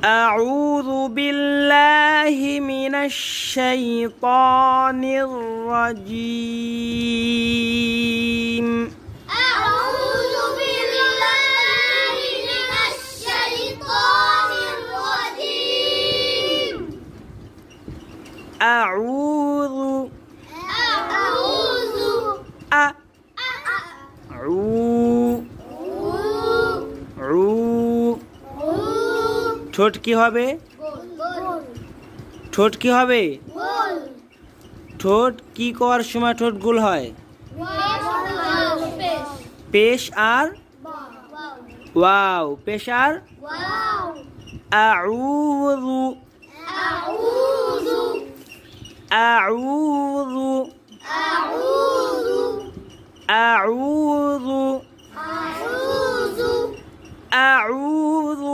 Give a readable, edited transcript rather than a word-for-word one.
أعوذ بالله من الشيطان الرجيم أعوذ بالله من الشيطان الرجيم أعوذ أعوذ ঠোঁট কি হবে? ঠোঁট কি হবে? ঠোঁট কি করার সময় ঠোঁট গোল হয়? পেশ আর ওয়াও, পেশ আর আউযু আউযু আউযু আউযু